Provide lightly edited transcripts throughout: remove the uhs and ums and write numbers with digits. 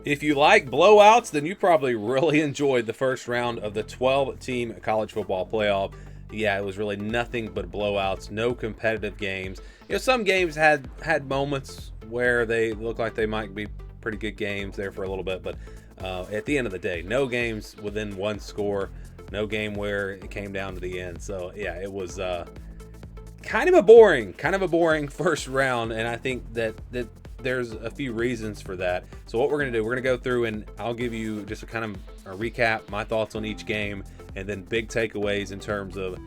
If you like blowouts, then you probably really enjoyed the first round of the 12-team college football playoff. Yeah, it was really nothing but blowouts, no competitive games. Some games had moments where they looked like they might be pretty good games there for a little bit, but at the end of the day, no games within one score, no game where it came down to the end. So yeah, it was kind of a boring first round, and I think that there's a few reasons for that. So what we're going to do, we're going to go through and I'll give you just a kind of a recap, my thoughts on each game, and then big takeaways in terms of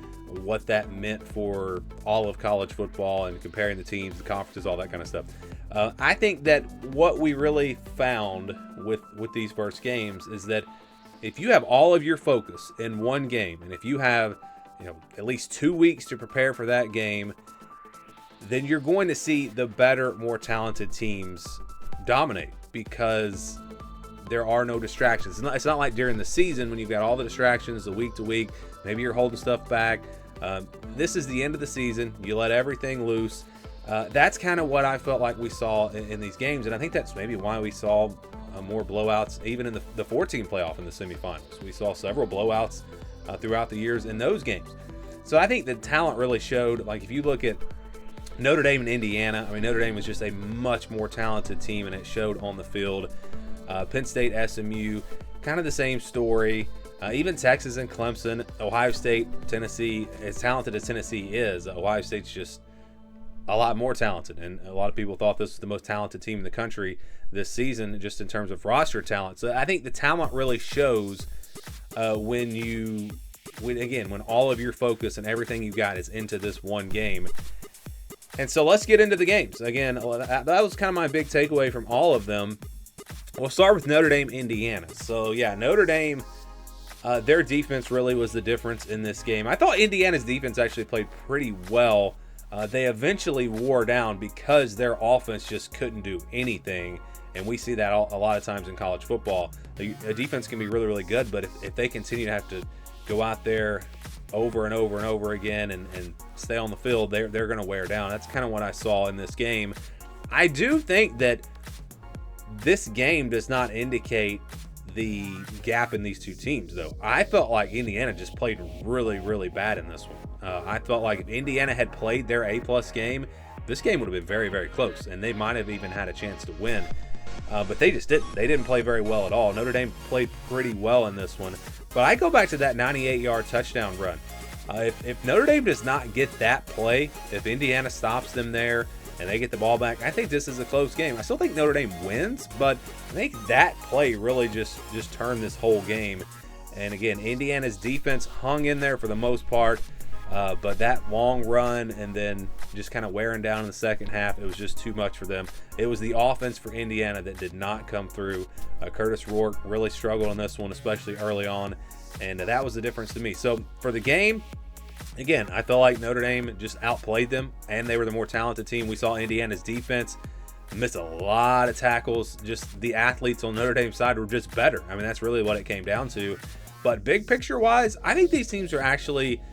what that meant for all of college football and comparing the teams, the conferences, all that kind of stuff. I think that what we really found with these first games is that if you have all of your focus in one game, and if you have at least 2 weeks to prepare for that game, then you're going to see the better, more talented teams dominate because there are no distractions. It's not like during the season when you've got all the distractions, the week to week, maybe you're holding stuff back. This is the end of the season. You let everything loose. That's kind of what I felt like we saw in these games, and I think that's maybe why we saw more blowouts, even in the 4-team playoff in the semifinals. We saw several blowouts throughout the years in those games. So I think the talent really showed. Like if you look at Notre Dame and Indiana, I mean, Notre Dame was just a much more talented team, and it showed on the field. Penn State, SMU, kind of the same story. Even Texas and Clemson, Ohio State, Tennessee, as talented as Tennessee is, Ohio State's just a lot more talented. And a lot of people thought this was the most talented team in the country this season, just in terms of roster talent. So I think the talent really shows when all of your focus and everything you got is into this one game. And so let's get into the games. Again, that was kind of my big takeaway from all of them. We'll start with Notre Dame, Indiana. So, yeah, Notre Dame, their defense really was the difference in this game. I thought Indiana's defense actually played pretty well. They eventually wore down because their offense just couldn't do anything. And we see that a lot of times in college football. A defense can be really, really good, but if they continue to have to go out there over and over and over again and stay on the field, they're going to wear down. That's kind of what I saw in this game. I do think that this game does not indicate the gap in these two teams, though. I felt like Indiana just played really, really bad in this one. I felt like if Indiana had played their A-plus game, this game would have been very, very close, and they might have even had a chance to win. But they just didn't. They didn't play very well at all. Notre Dame played pretty well in this one. But I go back to that 98-yard touchdown run. If Notre Dame does not get that play, if Indiana stops them there and they get the ball back, I think this is a close game. I still think Notre Dame wins, but I think that play really just turned this whole game. And again, Indiana's defense hung in there for the most part. But that long run and then just kind of wearing down in the second half, it was just too much for them. It was the offense for Indiana that did not come through. Curtis Rourke really struggled on this one, especially early on, and that was the difference to me. So for the game, again, I felt like Notre Dame just outplayed them, and they were the more talented team. We saw Indiana's defense miss a lot of tackles. Just the athletes on Notre Dame's side were just better. I mean, that's really what it came down to. But big picture-wise, I think these teams are actually –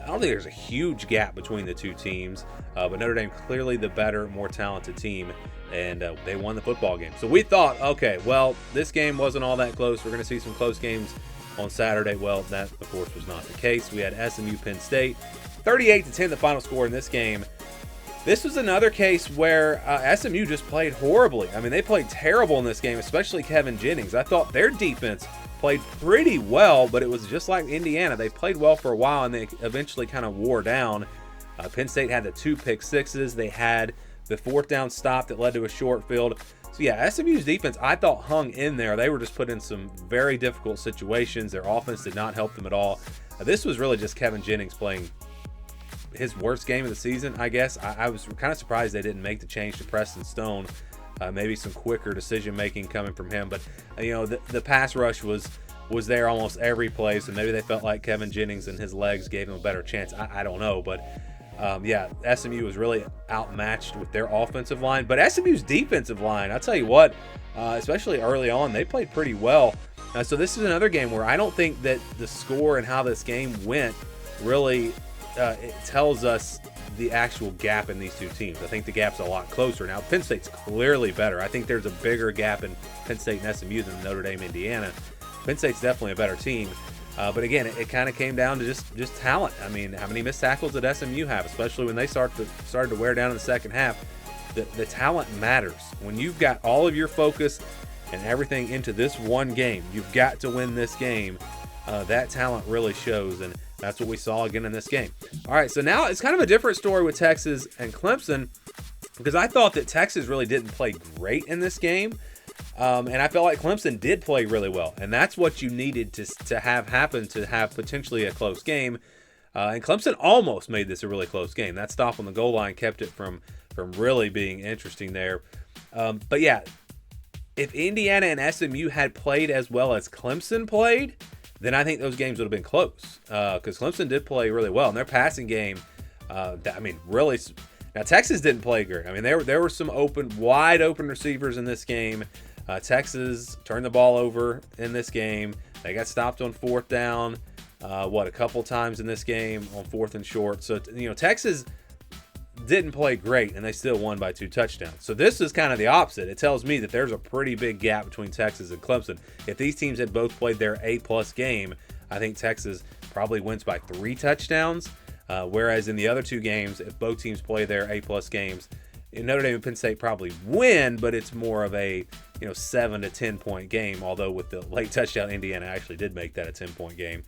I don't think there's a huge gap between the two teams, but Notre Dame clearly the better, more talented team, and they won the football game. So we thought, okay, well, this game wasn't all that close. We're going to see some close games on Saturday. Well, that, of course, was not the case. We had SMU Penn State, 38-10 the final score in this game. This was another case where SMU just played horribly. I mean, they played terrible in this game, especially Kevin Jennings. I thought their defense played pretty well, but it was just like Indiana. They played well for a while, and they eventually kind of wore down. Penn State had the 2 pick sixes. They had the 4th down stop that led to a short field. So, yeah, SMU's defense, I thought, hung in there. They were just put in some very difficult situations. Their offense did not help them at all. This was really just Kevin Jennings playing his worst game of the season, I guess. I was kind of surprised they didn't make the change to Preston Stone. Maybe some quicker decision-making coming from him. But, the pass rush was there almost every play, so maybe they felt like Kevin Jennings and his legs gave him a better chance. I don't know. But, SMU was really outmatched with their offensive line. But SMU's defensive line, I'll tell you what, especially early on, they played pretty well. So this is another game where I don't think that the score and how this game went really it tells us the actual gap in these two teams. I think the gap's a lot closer. Now, Penn State's clearly better. I think there's a bigger gap in Penn State and SMU than Notre Dame, Indiana. Penn State's definitely a better team. But again, it kind of came down to just talent. I mean, how many missed tackles did SMU have, especially when they started to wear down in the second half? The talent matters. When you've got all of your focus and everything into this one game, you've got to win this game. That talent really shows, and that's what we saw again in this game. All right, so now it's kind of a different story with Texas and Clemson, because I thought that Texas really didn't play great in this game. And I felt like Clemson did play really well, and that's what you needed to have happen to have potentially a close game. And Clemson almost made this a really close game. That stop on the goal line kept it from really being interesting there. But yeah, if Indiana and SMU had played as well as Clemson played, then I think those games would have been close, because Clemson did play really well. And their passing game, really. Now, Texas didn't play great. I mean, there were some wide open receivers in this game. Texas turned the ball over in this game. They got stopped on fourth down, a couple times in this game on fourth and short. So, Texas didn't play great, and they still won by 2 touchdowns. So this is kind of the opposite. It tells me that there's a pretty big gap between Texas and Clemson. If these teams had both played their A-plus game, I think Texas probably wins by 3 touchdowns. Whereas in the other 2 games, if both teams play their A-plus games, Notre Dame and Penn State probably win, but it's more of a 7 to 10 point game. Although with the late touchdown, Indiana actually did make that a 10-point game.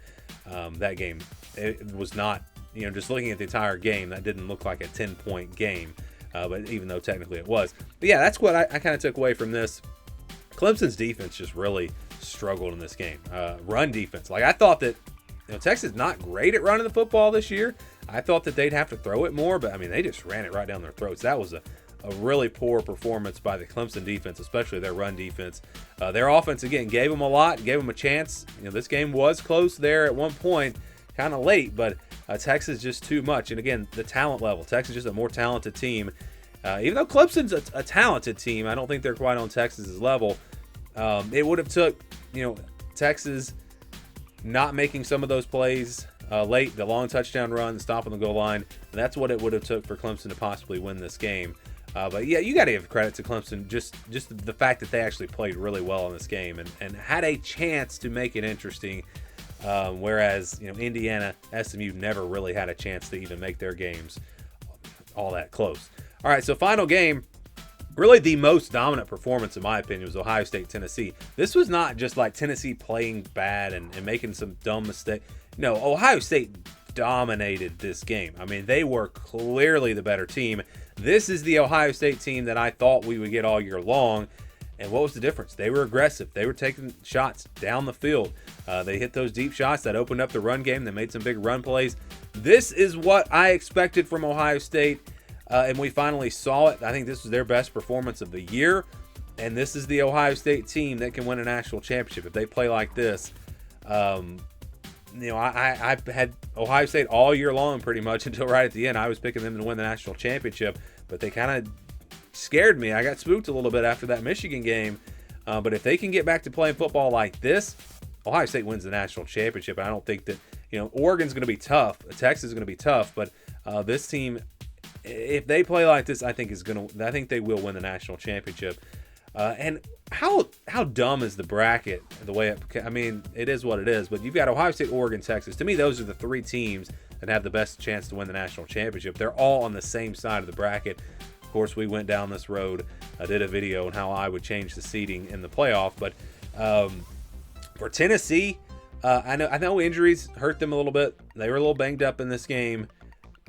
That game, it was not. Just looking at the entire game, that didn't look like a 10-point game. But even though technically it was, but yeah, that's what I kind of took away from this. Clemson's defense just really struggled in this game. Run defense, like I thought that. Texas is not great at running the football this year. I thought that they'd have to throw it more, but I mean, they just ran it right down their throats. That was a really poor performance by the Clemson defense, especially their run defense. Their offense, again, gave them a lot, gave them a chance. This game was close there at one point, kind of late, but Texas just too much. And again, the talent level. Texas is just a more talented team. Even though Clemson's a talented team, I don't think they're quite on Texas's level. It would have took, Texas not making some of those plays late, the long touchdown run, the stop on the goal line. And that's what it would have took for Clemson to possibly win this game. But yeah, you got to give credit to Clemson, just the fact that they actually played really well in this game and had a chance to make it interesting. Whereas Indiana, SMU never really had a chance to even make their games all that close. All right, so final game. Really the most dominant performance, in my opinion, was Ohio State, Tennessee. This was not just like Tennessee playing bad and making some dumb mistakes. No, Ohio State dominated this game. I mean, they were clearly the better team. This is the Ohio State team that I thought we would get all year long. And what was the difference? They were aggressive. They were taking shots down the field. They hit those deep shots that opened up the run game. They made some big run plays. This is what I expected from Ohio State. And we finally saw it. I think this was their best performance of the year. And this is the Ohio State team that can win a national championship. If they play like this, I had Ohio State all year long pretty much until right at the end. I was picking them to win the national championship. But they kind of scared me. I got spooked a little bit after that Michigan game. But if they can get back to playing football like this, Ohio State wins the national championship. And I don't think that, Oregon's going to be tough. Texas is going to be tough. But this team, if they play like this, I think they will win the national championship. And how dumb is the bracket? The way it is what it is. But you've got Ohio State, Oregon, Texas. To me, those are the 3 teams that have the best chance to win the national championship. They're all on the same side of the bracket. Of course, we went down this road. I did a video on how I would change the seeding in the playoff. But for Tennessee, I know injuries hurt them a little bit. They were a little banged up in this game,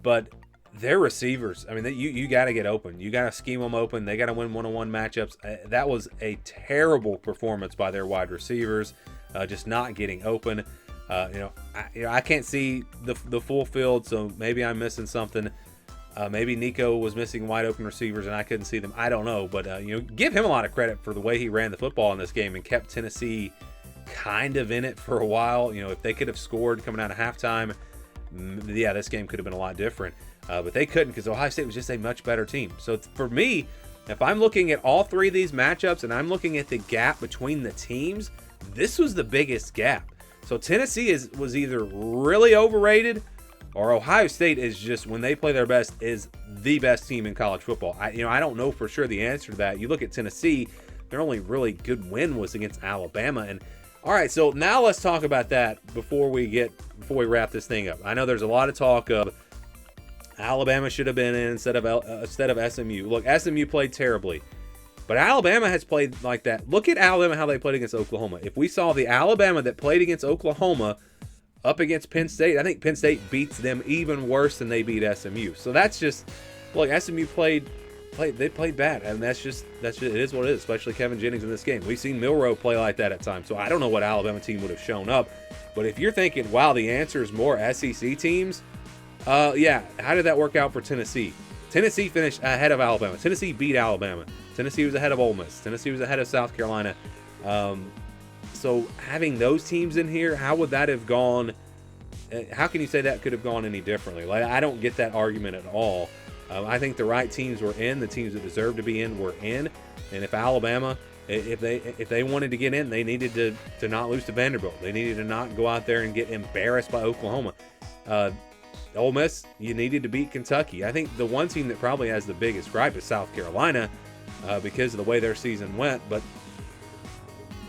but their receivers, you got to get open. You got to scheme them open. They got to win one-on-one matchups. That was a terrible performance by their wide receivers, just not getting open. I can't see the full field, so maybe I'm missing something. Maybe Nico was missing wide open receivers and I couldn't see them. I don't know, but give him a lot of credit for the way he ran the football in this game and kept Tennessee kind of in it for a while. If they could have scored coming out of halftime, yeah, this game could have been a lot different. But they couldn't because Ohio State was just a much better team. So for me, if I'm looking at all 3 of these matchups and I'm looking at the gap between the teams, this was the biggest gap. So Tennessee was either really overrated or Ohio State is just, when they play their best, is the best team in college football. I don't know for sure the answer to that. You look at Tennessee, their only really good win was against Alabama. And all right, so now let's talk about that before we wrap this thing up. I know there's a lot of talk of Alabama should have been in instead of SMU. Look, SMU played terribly, but Alabama has played like that. Look at Alabama, how they played against Oklahoma. If we saw the Alabama that played against Oklahoma up against Penn State, I think Penn State beats them even worse than they beat SMU. So that's just, look, SMU played bad, and that's just it is what it is, especially Kevin Jennings in this game. We've seen Milroe play like that at times, so I don't know what Alabama team would have shown up. But if you're thinking, wow, the answer is more SEC teams, yeah, how did that work out for Tennessee? Tennessee finished ahead of Alabama. Tennessee beat Alabama. Tennessee was ahead of Ole Miss. Tennessee was ahead of South Carolina. So having those teams in here, how would that have gone? How can you say that could have gone any differently? Like, I don't get that argument at all. I think the right teams were in. The teams that deserved to be in were in. And if Alabama, if they wanted to get in, they needed to not lose to Vanderbilt. They needed to not go out there and get embarrassed by Oklahoma. Ole Miss, you needed to beat Kentucky. I think the one team that probably has the biggest gripe is South Carolina because of the way their season went. But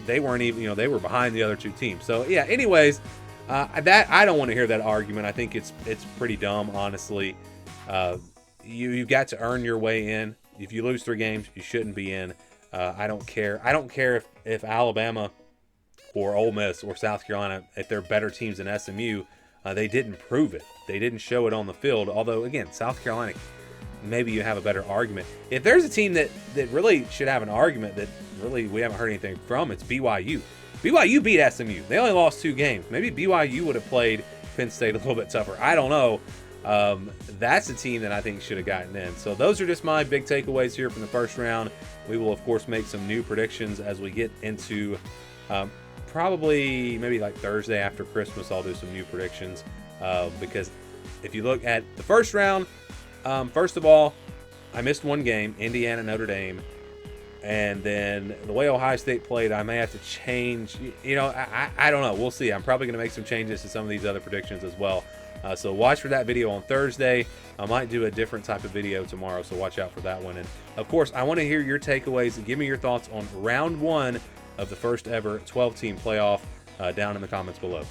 they weren't even, they were behind the other two teams. So yeah. Anyways, that I don't want to hear that argument. I think it's pretty dumb, honestly. You've got to earn your way in. If you lose 3 games, you shouldn't be in. I don't care. I don't care if Alabama or Ole Miss or South Carolina, if they're better teams than SMU, they didn't prove it. They didn't show it on the field. Although, again, South Carolina, maybe you have a better argument. If there's a team that really should have an argument that really we haven't heard anything from, it's BYU. BYU beat SMU. They only lost 2 games. Maybe BYU would have played Penn State a little bit tougher. I don't know. That's a team that I think should have gotten in. So those are just my big takeaways here from the first round. We will, of course, make some new predictions as we get into probably maybe like Thursday after Christmas. I'll do some new predictions because if you look at the first round, first of all, I missed 1 game, Indiana, Notre Dame. And then the way Ohio State played, I may have to change. I don't know. We'll see. I'm probably going to make some changes to some of these other predictions as well. So watch for that video on Thursday. I might do a different type of video tomorrow, so watch out for that one. And, of course, I want to hear your takeaways and give me your thoughts on round 1 of the first ever 12-team playoff down in the comments below.